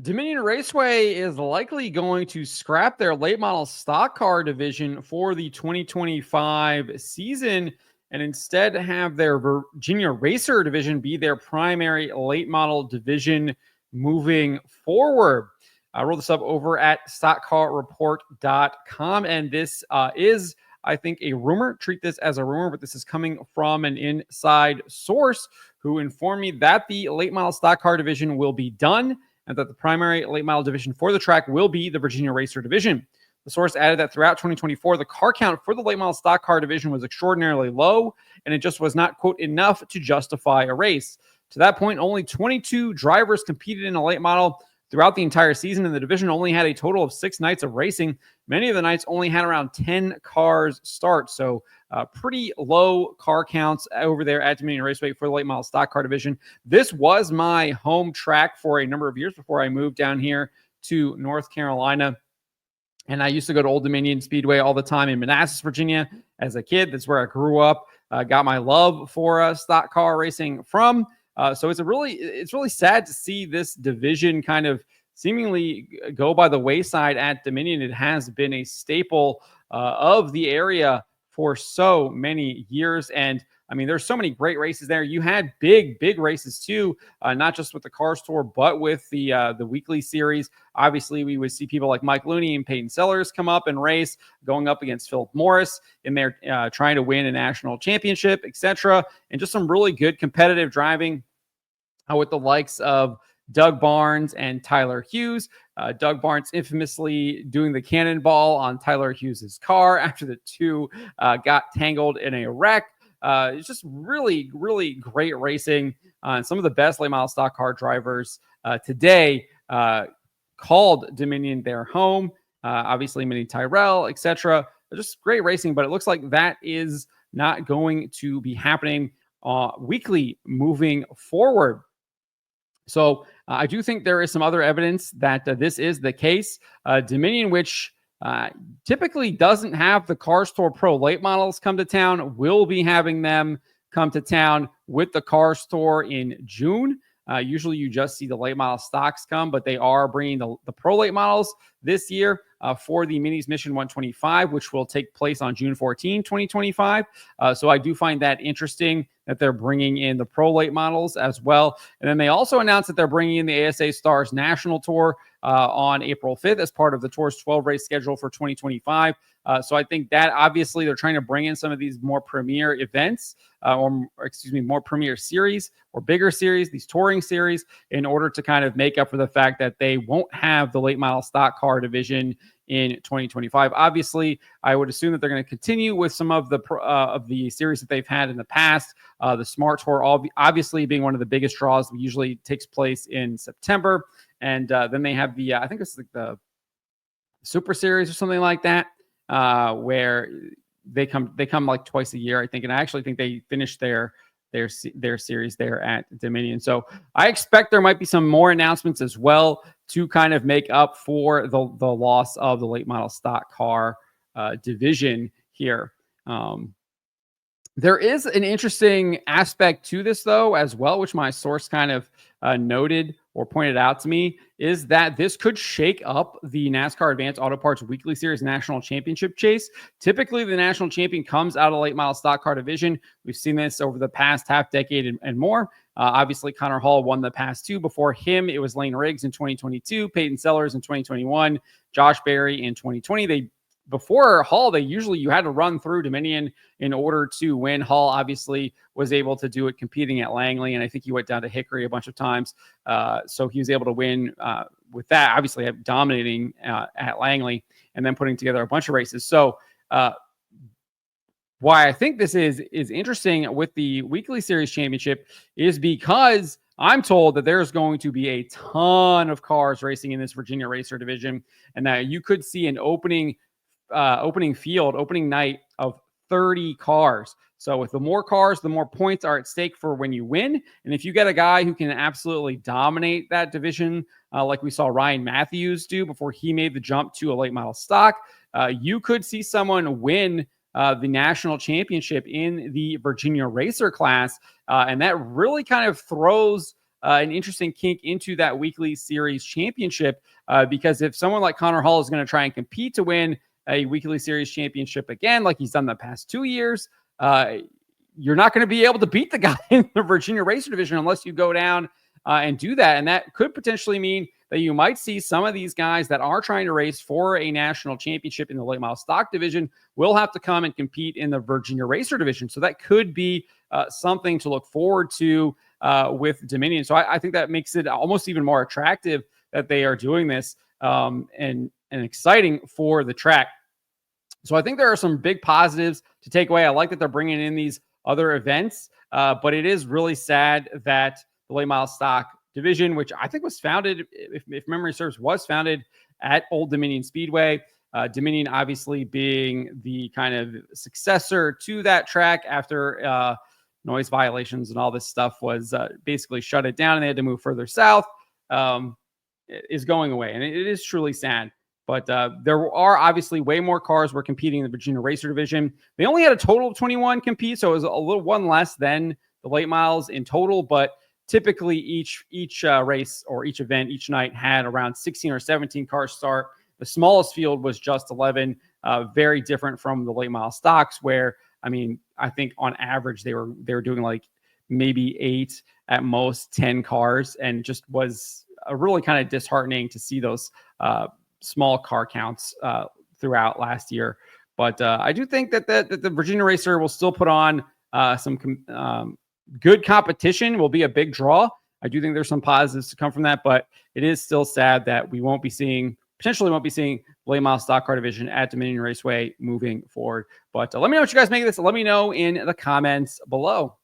Dominion Raceway is likely going to scrap their late model stock car division for the 2025 season and instead have their Virginia Racer division be their primary late model division moving forward. I wrote this up over at stockcarreport.com, and this is, I think, a rumor. Treat this as a rumor, but this is coming from an inside source who informed me that the late model stock car division will be done and that the primary late model division for the track will be the Virginia Racer division. The source added that throughout 2024, the car count for the late model stock car division was extraordinarily low, and it just was not, quote, enough to justify a race. To that point, only 22 drivers competed in a late model throughout the entire season, and the division only had a total of 6 nights of racing. Many of the nights only had around 10 cars start, so pretty low car counts over there at Dominion Raceway for the late model stock car division. This was my home track for a number of years before I moved down here to North Carolina. And I used to go to Old Dominion Speedway all the time in Manassas, Virginia as a kid. That's where I grew up, got my love for stock car racing from. So it's really sad to see this division kind of seemingly go by the wayside at Dominion. It has been a staple of the area for so many years. And I mean, there's so many great races there. You had big races too, not just with the Cars Tour, but with the weekly series. Obviously, we would see people like Mike Looney and Peyton Sellers come up and race, going up against Philip Morris in there, trying to win a national championship, etc. And just some really good competitive driving with the likes of Doug Barnes and Tyler Hughes. Doug Barnes infamously doing the cannonball on Tyler Hughes's car after the two got tangled in a wreck. It's just really great racing. And some of the best late model stock car drivers today called Dominion their home. Obviously, Minnie Tyrell, etc. Just great racing, but it looks like that is not going to be happening weekly moving forward. So I do think there is some other evidence that this is the case. Dominion, which typically doesn't have the Cars Tour Pro late models come to town, will be having them come to town with the Cars Tour in June. Usually you just see the late model stocks come, but they are bringing the Pro late models this year for the Minis Mission 125, which will take place on June 14, 2025. So I do find that interesting that they're bringing in the Pro late models as well. And then they also announced that they're bringing in the ASA Stars National Tour on April 5th as part of the Tour's 12 race schedule for 2025. So I think that obviously they're trying to bring in some of these more premier events more premier series or bigger series, these touring series, in order to kind of make up for the fact that they won't have the late model stock car division in 2025. Obviously, I would assume that they're going to continue with some of the series that they've had in the past. The Smart Tour, obviously being one of the biggest draws, usually takes place in September, and then they have the I think it's like the Super Series or something like that, where they come like twice a year, I think, and I actually think they finished their series there at Dominion. So I expect there might be some more announcements as well to kind of make up for the loss of the late model stock car division here. There is an interesting aspect to this, though, as well, which my source kind of noted or pointed out to me, is that this could shake up the NASCAR Advanced Auto Parts Weekly Series National Championship chase. Typically, the national champion comes out of the late model stock car division. We've seen this over the past half decade and more. Obviously, Connor Hall won the past two. Before him, it was Lane Riggs in 2022, Peyton Sellers in 2021, Josh Berry in 2020. Before Hall, you had to run through Dominion in order to win. Hall obviously was able to do it competing at Langley, and I think he went down to Hickory a bunch of times. So he was able to win with that, obviously dominating at Langley and then putting together a bunch of races. So why I think this is interesting with the Weekly Series Championship is because I'm told that there's going to be a ton of cars racing in this Virginia Racer division, and that you could see an opening night of 30 cars. So with the more cars, the more points are at stake for when you win. And if you get a guy who can absolutely dominate that division, like we saw Ryan Matthews do before he made the jump to a late model stock, you could see someone win the national championship in the Virginia Racer class. And that really kind of throws an interesting kink into that weekly series championship, because if someone like Connor Hall is going to try and compete to win a weekly series championship again, like he's done the past 2 years, you're not going to be able to beat the guy in the Virginia Racer division unless you go down and do that. And that could potentially mean that you might see some of these guys that are trying to race for a national championship in the late model stock division will have to come and compete in the Virginia Racer division. So that could be something to look forward to with Dominion. So I think that makes it almost even more attractive that they are doing this, and exciting for the track. So I think there are some big positives to take away. I like that they're bringing in these other events, but it is really sad that the late model stock division, which I think was founded, if memory serves, was founded at Old Dominion Speedway. Dominion obviously being the kind of successor to that track after noise violations and all this stuff was basically shut it down and they had to move further south, is going away. And it is truly sad. But there are obviously way more cars were competing in the Virginia Racer division. They only had a total of 21 compete, so it was a little one less than the late models in total. But typically each race or each event each night had around 16 or 17 cars start. The smallest field was just 11, very different from the late model stocks where, I mean, I think on average they were doing like maybe 8 at most 10 cars, and just was really kind of disheartening to see those small car counts throughout last year. But I do think that the Virginia Racer will still put on some good competition, will be a big draw. I do think there's some positives to come from that, but it is still sad that we potentially won't be seeing late model stock car division at Dominion Raceway moving forward. But let me know what you guys make of this. Let me know in the comments below.